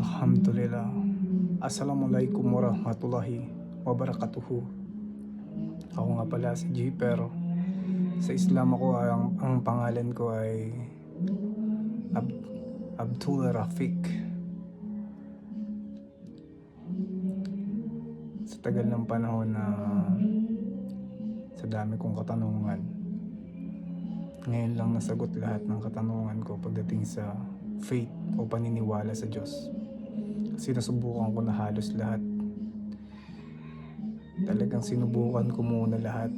Alhamdulillah. Assalamualaikum warahmatullahi wabarakatuhu. Ako nga pala si Jiper. Sa Islam ako ang pangalan ko ay Ab- Abdul Rafiq. Sa tagal ng panahon na sa dami kong katanungan, ngayon lang nasagot lahat ng katanungan ko pagdating sa faith o paniniwala sa Diyos. Kasi nasubukan ko na halos lahat. Talagang sinubukan ko muna lahat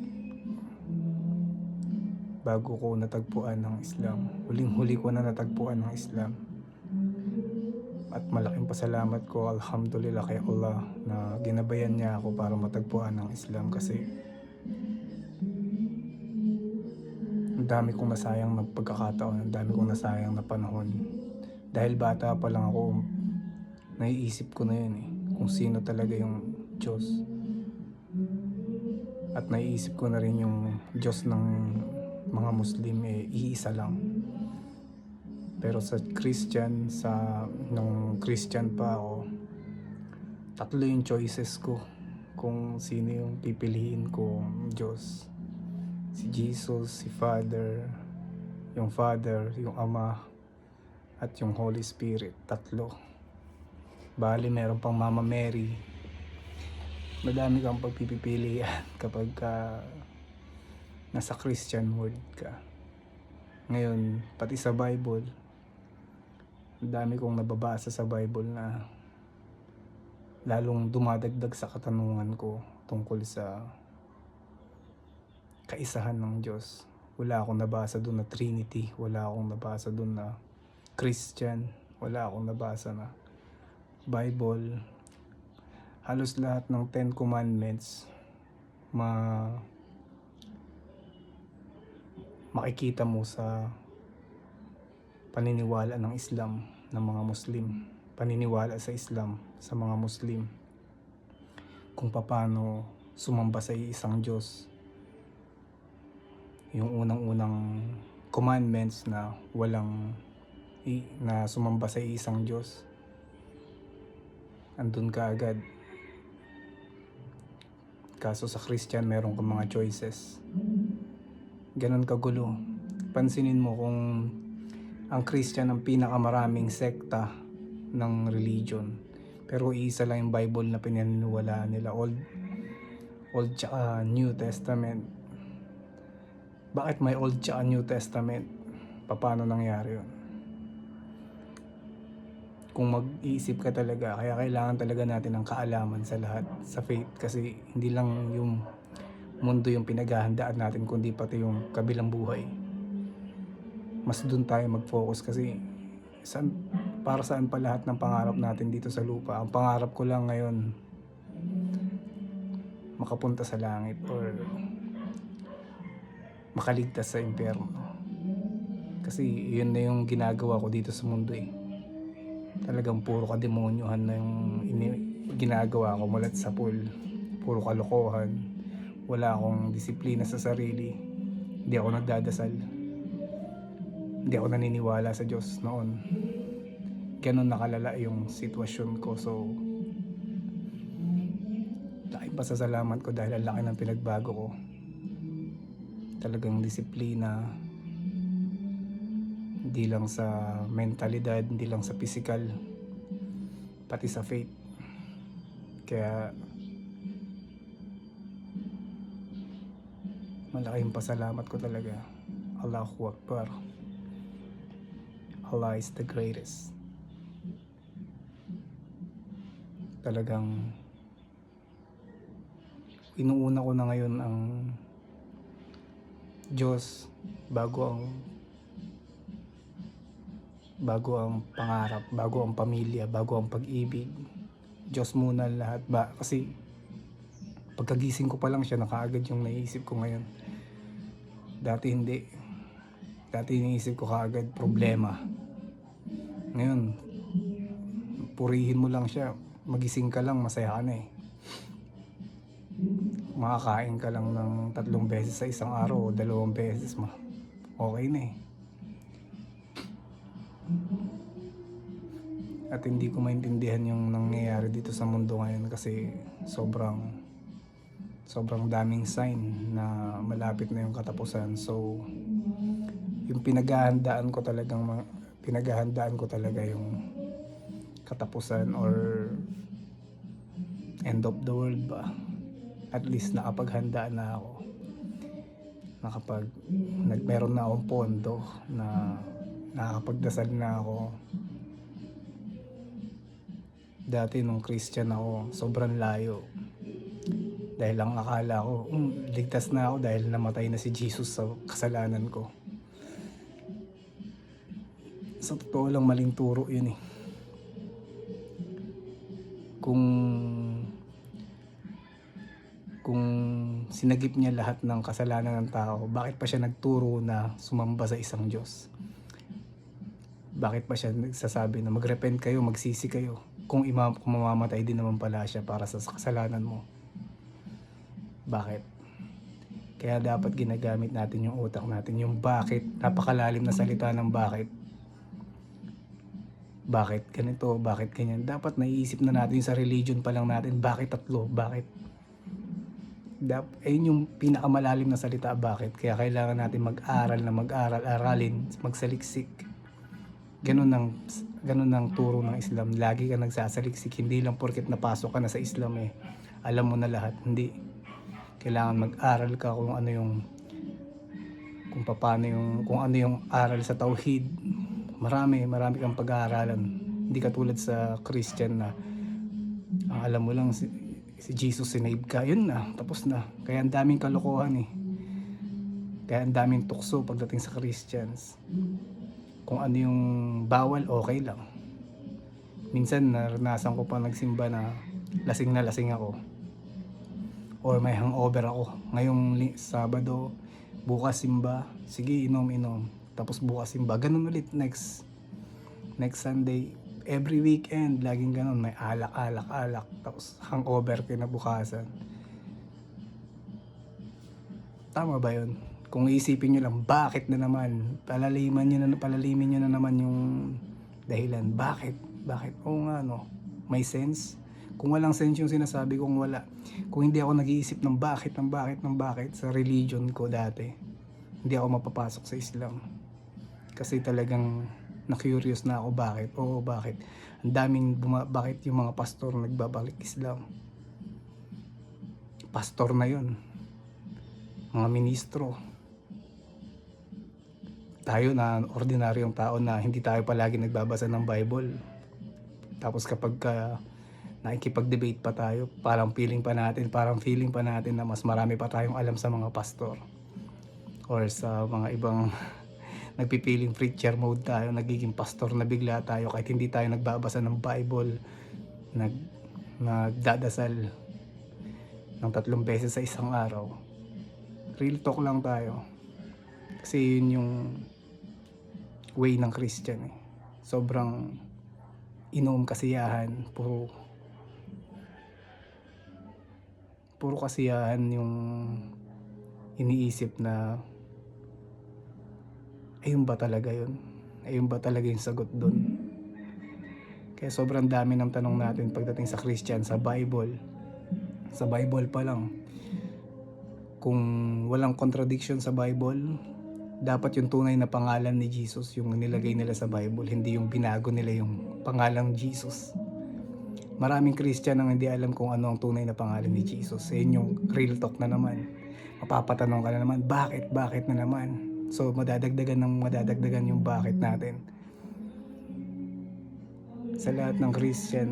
bago ko natagpuan ng Islam. Huling-huli ko na natagpuan ng Islam. At malaking pasalamat ko, alhamdulillah, kay Allah na ginabayan niya ako para matagpuan ng Islam, kasi ang dami kong nasayang na pagkakataon, ang dami kong nasayang na panahon. Dahil bata pa lang ako, naiisip ko na yun kung sino talaga yung Diyos. At naiisip ko na rin yung Diyos ng mga Muslim iisa lang. Pero sa Christian, nung Christian pa ako, tatlo yung choices ko kung sino yung pipiliin kong Diyos. Si Jesus, si Father, yung Ama, at yung Holy Spirit. Tatlo. Bali, meron pang Mama Mary. Madami kang pagpipilian kapag nasa Christian world ka. Ngayon, pati sa Bible, ang dami kong nababasa sa Bible na lalong dumadagdag sa katanungan ko tungkol sa kaisahan ng Diyos. Wala akong nabasa doon na Trinity, wala akong nabasa doon na Christian, wala akong nabasa na Bible. Halos lahat ng 10 Commandments makikita mo sa paniniwala ng Islam ng mga Muslim. Paniniwala sa Islam sa mga Muslim. Kung paano sumamba sa isang Diyos. Yung unang-unang commandments na na sumamba sa isang Diyos. Andun ka agad. Kaso sa Christian, meron kang mga choices. Ganon kagulo. Pansinin mo kung ang Christian ang pinakamaraming sekta ng religion. Pero isa lang yung Bible na pinaniniwalaan nila. Old tsaka New Testament. Bakit may Old tsaka New Testament? Paano nangyari yun? Kung mag-iisip ka talaga, kaya kailangan talaga natin ng kaalaman sa lahat, sa faith. Kasi hindi lang yung mundo yung pinaghahandaan natin, kundi pati yung kabilang buhay. Mas dun tayo mag-focus kasi para saan pa lahat ng pangarap natin dito sa lupa. Ang pangarap ko lang ngayon, makapunta sa langit or makaligtas sa impyerno. Kasi yun na yung ginagawa ko dito sa mundo Talagang puro kademonyohan na yung ginagawa ko mulat sa pool. Puro kalokohan. Wala akong disiplina sa sarili. Hindi ako nagdadasal. Hindi ako naniniwala sa Diyos noon. Ganun nakalala yung sitwasyon ko. So, laking pasasalamat ko dahil ang laki ng pinagbago ko. Talagang disiplina. Hindi lang sa mentalidad, hindi lang sa physical, pati sa faith. Kaya malaking pasalamat ko talaga. Allahu Akbar. Allah is the greatest. Talagang inuuna ko na ngayon ang Diyos bago ang pangarap, bago ang pamilya, bago ang pag-ibig. Diyos muna lahat ba? Kasi pagkagising ko pa lang siya, nakaagad yung naiisip ko ngayon. Dati hindi. Dati iniisip ko kaagad problema. Ngayon, purihin mo lang siya. Magising ka lang, masaya ka na Makakain ka lang ng 3 beses sa isang araw o 2 beses, okay na At hindi ko maintindihan yung nangyayari dito sa mundo ngayon kasi sobrang daming sign na malapit na yung katapusan. So yung pinaghahandaan ko talaga yung katapusan or end of the world ba. At least nakapaghanda na ako. Meron na akong pondo na nakakapagdasal na ako. Dati nung Christian ako, sobrang layo. Dahil lang akala ko, ligtas na ako dahil namatay na si Jesus sa kasalanan ko. Sa totoo lang, maling turo yun eh. Kung sinagip niya lahat ng kasalanan ng tao, bakit pa siya nagturo na sumamba sa isang Diyos? Bakit pa siya nagsasabi na magrepent kayo, magsisi kayo, kung mamamatay din naman pala siya para sa kasalanan mo? Bakit? Kaya dapat ginagamit natin yung utak natin, yung bakit. Napakalalim na salita ng bakit. Bakit ganito, bakit ganyan. Dapat naiisip na natin sa religion pa lang natin, bakit tatlo, bakit. Ayun yung pinakamalalim na salita, bakit. Kaya kailangan natin aralin, magsaliksik. Ganun ang turo ng Islam. Lagi ka nagsasaliksik, hindi lang porket napasok ka na sa Islam alam mo na lahat. Hindi. Kailangan mag-aral ka kung ano yung aral sa tauhid. Marami kang pag-aaralan. Hindi katulad sa Christian na ang alam mo lang si Jesus sinave ka, yun na, tapos na. Kaya ang daming kalokohan kaya ang daming tukso pagdating sa Christians. Kung ano yung bawal, okay lang. Minsan naranasan ko pa nagsimba na lasing ako or may hangover ako. Ngayong Sabado, bukas simba, sige inom, tapos bukas simba, ganun ulit next Sunday. Every weekend, laging ganun, may alak, tapos hangover kinabukasan. Tama ba yun? Kung iisipin nyo lang, bakit na naman? Palalimin nyo na naman yung dahilan. Bakit? Oo nga, no? May sense? Kung walang sense yung sinasabi kong wala. Kung hindi ako nag-iisip ng bakit sa religion ko dati, hindi ako mapapasok sa Islam. Kasi talagang na-curious na ako, bakit? Oo, bakit? Bakit yung mga pastor nagbabalik Islam? Pastor na yun. Mga ministro. Tayo na ordinaryong tao na hindi tayo palagi nagbabasa ng Bible. Tapos kapag nakikipag-debate pa tayo, parang feeling pa natin na mas marami pa tayong alam sa mga pastor. Or sa mga ibang nagpipiling preacher mode tayo, nagiging pastor na bigla tayo kahit hindi tayo nagbabasa ng Bible, nagdadasal ng 3 beses sa isang araw. Real talk lang tayo. Kasi yun yung way ng Christian Sobrang inom kasiyahan, puro kasiyahan yung iniisip na ayun ba talaga yun? Ayun ba talaga yung sagot dun? Kaya sobrang dami ng tanong natin pagdating sa Christian, sa Bible. Sa Bible pa lang. Kung walang contradiction sa Bible, dapat yung tunay na pangalan ni Jesus yung nilagay nila sa Bible, hindi yung binago nila yung pangalang Jesus. Maraming Christian ang hindi alam kung ano ang tunay na pangalan ni Jesus. Yun yung real talk na naman. Mapapatanong ka na naman, bakit na naman? So madadagdagan yung bakit natin. Sa lahat ng Christian,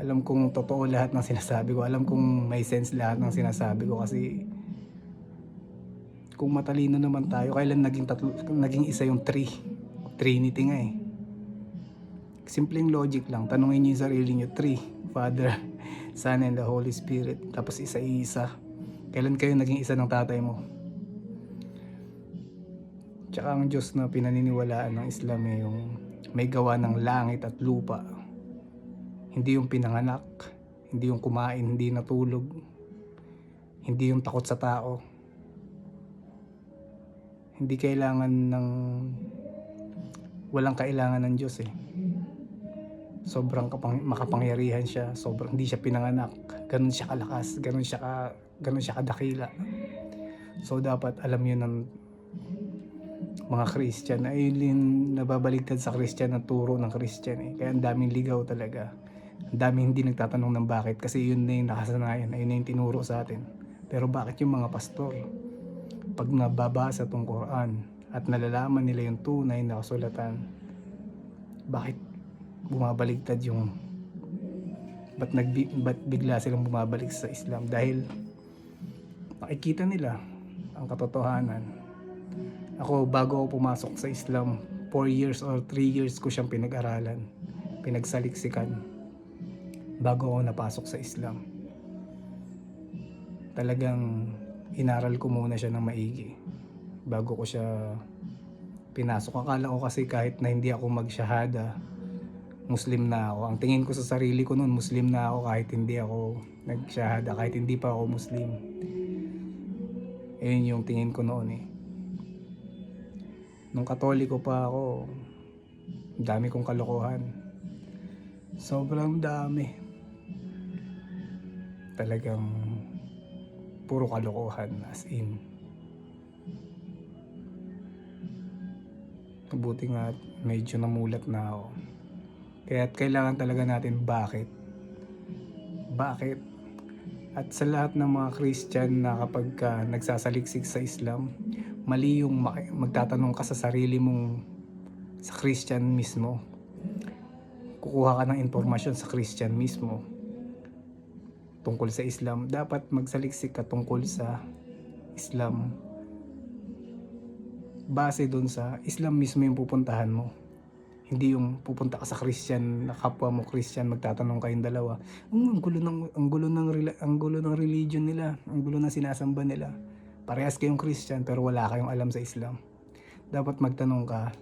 alam kong totoo lahat ng sinasabi ko. Alam kong may sense lahat ng sinasabi ko kasi kung matalino naman tayo, kailan naging isa yung Trinity nga Simpleng logic lang. Tanungin niyo yung sarili niyo, 3, Father, Son, and the Holy Spirit. Tapos isa-isa. Kailan kayo naging isa ng tatay mo? Tsaka ang Diyos na pinaniniwalaan ng Islam yung may gawa ng langit at lupa. Hindi yung pinanganak, hindi yung kumain, hindi natulog, hindi yung takot sa tao. Hindi kailangan ng walang kailangan ng Diyos eh. Sobrang makapangyarihan siya, sobrang hindi siya pinanganak, ganun siya kalakas, ganun siya kadakila. So dapat alam yun ng mga Christian, ay yun nababaligtad sa Christian ang turo ng Christian eh. Kaya ang daming ligaw talaga. Ang daming hindi nagtatanong ng bakit kasi yun na yung nakasanayan, ayun na yung tinuro sa atin. Pero bakit yung mga pastor, pag nababasa tong Quran at nalalaman nila yung tunay na kasulatan, bakit bumabaligtad yung ba't bigla silang bumabalik sa Islam? Dahil nakikita nila ang katotohanan. Ako, bago ako pumasok sa Islam, 4 years or 3 years ko siyang pinag-aralan, pinagsaliksikan bago ako napasok sa Islam. Talagang inaral ko muna siya ng maigi bago ko siya pinasok. Akala ko kasi kahit na hindi ako magshahada, Muslim na ako. Ang tingin ko sa sarili ko noon, Muslim na ako kahit hindi ako nagshahada, kahit hindi pa ako Muslim. Ayun yung tingin ko noon eh. Nung Katoliko pa ako, dami kong kalokohan. Sobrang dami. Talagang puro kalokohan, as in. Buti nga medyo namulat na ako. Kaya kailangan talaga natin bakit. At sa lahat ng mga Christian na kapag nagsasaliksik sa Islam, mali yung magtatanong ka sa sarili mong sa Christian mismo. Kukuha ka ng impormasyon sa Christian mismo tungkol sa Islam. Dapat magsaliksik ka tungkol sa Islam. Base dun sa Islam mismo yung pupuntahan mo. Hindi yung pupunta ka sa Christian, na kapwa mo Christian, magtatanong kayong dalawa. Ang gulo ng religion nila, ang gulo ng sinasamba nila. Parehas kayong Christian pero wala kayong alam sa Islam. Dapat magtanong ka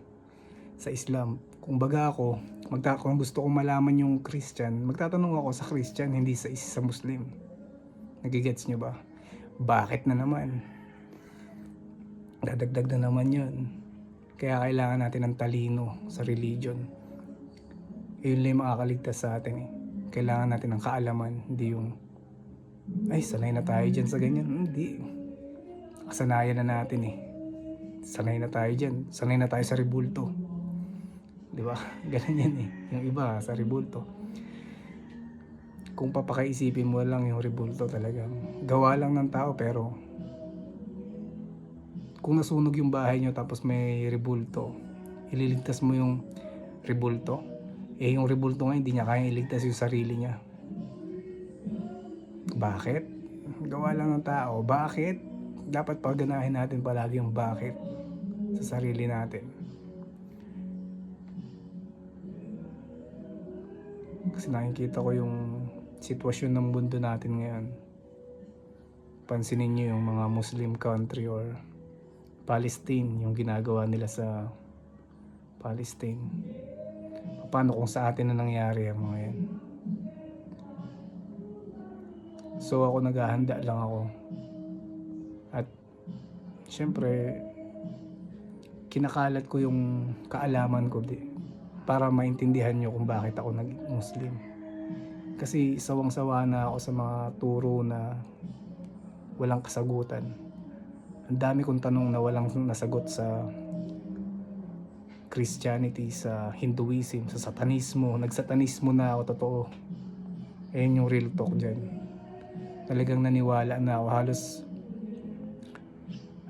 sa Islam. Kung gusto kong malaman yung Christian, magtatanong ako sa Christian, hindi sa Muslim. Nagigets nyo ba? Bakit na naman? Dadagdag na naman yun. Kaya kailangan natin ng talino sa religion. Yun lang yung makakaligtas sa atin eh. Kailangan natin ng kaalaman, hindi yung ay sanay na tayo dyan sa ganyan. Hindi. Kasanayan na natin eh. Sanay na tayo dyan. Sanay na tayo sa ribulto. Diba? Ganun yan eh. Yung iba sa ribulto. Kung papakaisipin mo lang yung ribulto talagang gawa lang ng tao, pero kung nasunog yung bahay nyo tapos may ribulto, ililigtas mo yung ribulto. Eh yung ribulto nga hindi niya kayang iligtas yung sarili niya. Bakit? Gawa lang ng tao. Bakit? Dapat pagganahin natin palagi yung bakit sa sarili natin. Kasi nakikita ko yung sitwasyon ng mundo natin ngayon. Pansinin nyo yung mga Muslim country or Palestine, yung ginagawa nila sa Palestine. Paano kung sa atin na nangyari ang mga yan? So ako naghahanda lang ako. At syempre kinakalat ko yung kaalaman ko para maintindihan nyo kung bakit ako naging Muslim. Kasi sawang-sawa na ako sa mga turo na walang kasagutan. Ang dami kong tanong na walang nasagot sa Christianity, sa Hinduism, sa Satanismo. Nagsatanismo na ako, totoo. Ayun yung real talk dyan. Talagang naniwala na ako. Halos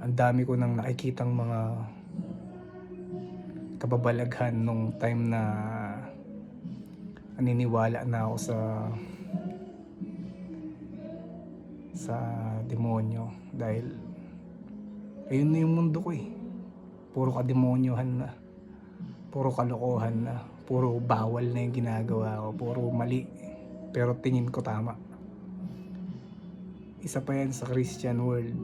ang dami ko nang nakikitang mga kababalaghan nung time na naniniwala na ako sa demonyo. Dahil ayun na yung mundo ko eh. Puro kademonyohan na. Puro kalokohan na. Puro bawal na yung ginagawa ko. Puro mali. Pero tingin ko tama. Isa pa yan sa Christian world.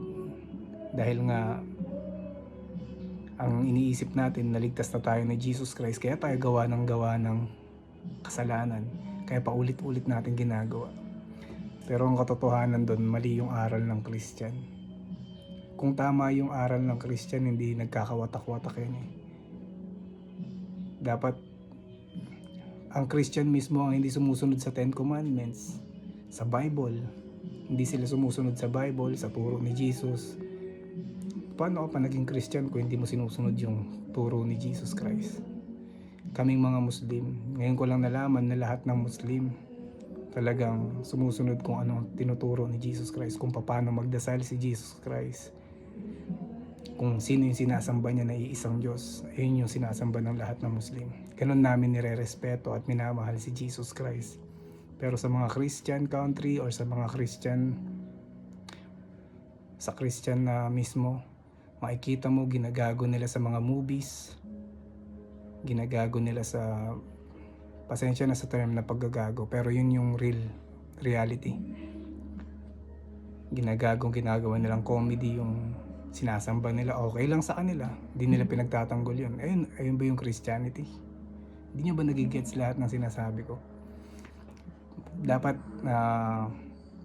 Dahil nga ang iniisip natin, naligtas na tayo ni Jesus Christ. Kaya tayo gawa ng kasalanan. Kaya paulit-ulit natin ginagawa. Pero ang katotohanan doon, mali yung aral ng Christian. Kung tama yung aral ng Christian, hindi nagkakawatak-watak yan eh. Dapat ang Christian mismo ang hindi sumusunod sa Ten Commandments, sa Bible. Hindi sila sumusunod sa Bible, sa turo ni Jesus. Paano ka pa naging Christian kung hindi mo sinusunod yung turo ni Jesus Christ? Kaming mga Muslim, ngayon ko lang nalaman na lahat ng Muslim talagang sumusunod kung ano tinuturo ni Jesus Christ, kung paano magdasal si Jesus Christ, kung sino yung sinasamba niya na iisang Diyos. Ayun yung sinasamba ng lahat ng Muslim. Ganun namin nire-respeto at minamahal si Jesus Christ. Pero sa mga Christian country or sa mga Christian na mismo, makikita mo ginagago nila sa mga movies, ginagago nila sa, pasensya na sa term na paggagago, pero yun yung reality. Ginagawa nilang comedy yung sinasamba nila, okay lang sa kanila, hindi nila pinagtatanggol yun. Ayun ba yung Christianity? Hindi nyo ba nagigets lahat ng sinasabi ko? Dapat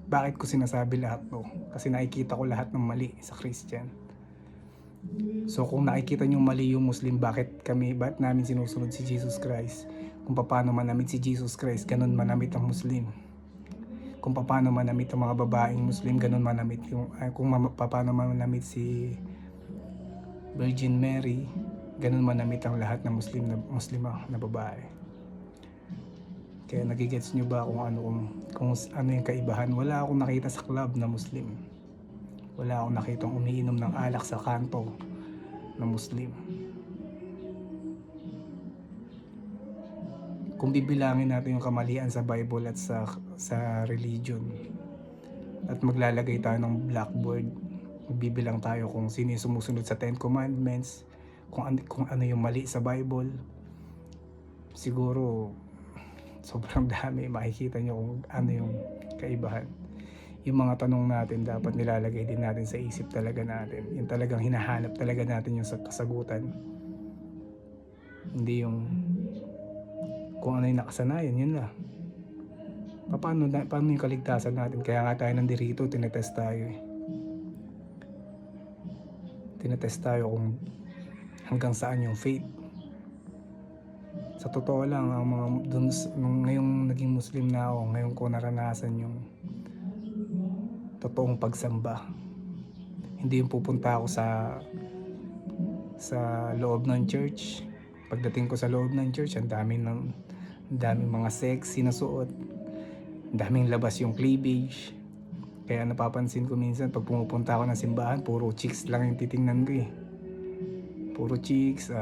bakit ko sinasabi lahat to? Kasi nakikita ko lahat ng mali sa Christian. So kung nakikita nyo mali yung Muslim, bakit namin sinusunod si Jesus Christ? Kung paano manamit si Jesus Christ, ganun manamit ang Muslim. Kung paano manamit ang mga babaeng Muslim, ganun manamit kung paano manamit si Virgin Mary, ganun manamit ang lahat ng Muslima na babae. Kaya nagigets nyo ba kung ano yung kaibahan? Wala akong nakita sa club na Muslim. Wala akong nakitang umiinom ng alak sa kanto na Muslim. Kung bibilangin natin yung kamalian sa Bible at sa religion, at maglalagay tayo ng blackboard, magbibilang tayo kung sino yung sumusunod sa Ten Commandments, kung ano yung mali sa Bible, siguro sobrang dami. Makikita nyo kung ano yung kaibahan. Yung mga tanong natin dapat nilalagay din natin sa isip talaga natin. Yung talagang hinahanap talaga natin yung kasagutan. Hindi yung kung ano yung nakasanayan, yun lang. Paano yung kaligtasan natin? Kaya nga tayo nandirito, tinetest tayo eh. Tinetest tayo kung hanggang saan yung faith. Sa totoo lang, ang mga ngayong naging Muslim na ako, ngayon ko naranasan yung totoong pagsamba. Hindi yung pupunta ako sa loob ng church. Pagdating ko sa loob ng church, ang daming mga sexy na suot, ang daming labas yung cleavage. Kaya napapansin ko minsan pag pumupunta ako ng simbahan, puro chicks lang yung titingnan ko eh. Puro chicks.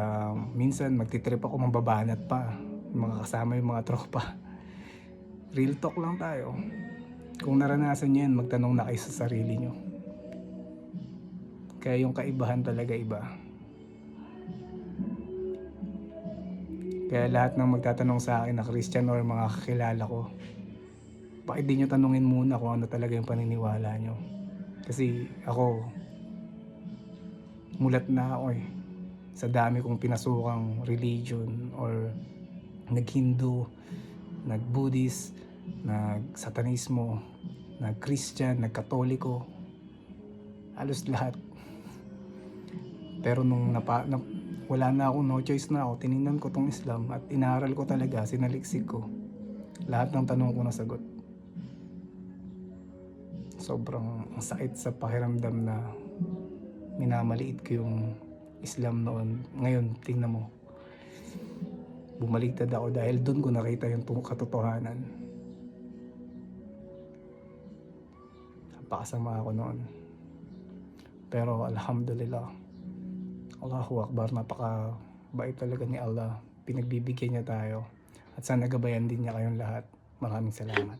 Minsan magtitrip ako, mambabanat pa, mga kasama yung mga tropa. Real talk lang tayo. Kung naranasan nyo yan, magtanong na kayo sa sarili nyo. Kaya yung kaibahan talaga iba. Kaya lahat ng magtatanong sa akin na Christian or mga kakilala ko, bakit di nyo tanungin muna kung ano talaga yung paniniwala nyo? Kasi ako, mulat na ako eh. Sa dami kong pinasukang religion, or nag-Hindu, nag-Buddhist, nag-Satanismo, nag-Christian, nag-Katoliko, halos lahat. Pero nung wala na ako, no choice na ako, tinignan ko tong Islam at inaral ko talaga, sinaliksik ko. Lahat ng tanong ko nasagot. Sobrang sakit sa pakiramdam na minamaliit ko yung Islam noon. Ngayon, tingnan mo, bumaliktad ako dahil doon ko nakita yung katotohanan. Napakasama ako noon. Pero alhamdulillah, Allahu Akbar, napakabait talaga ni Allah. Pinagbibigyan niya tayo. At sana gabayan din niya kayong lahat. Maraming salamat.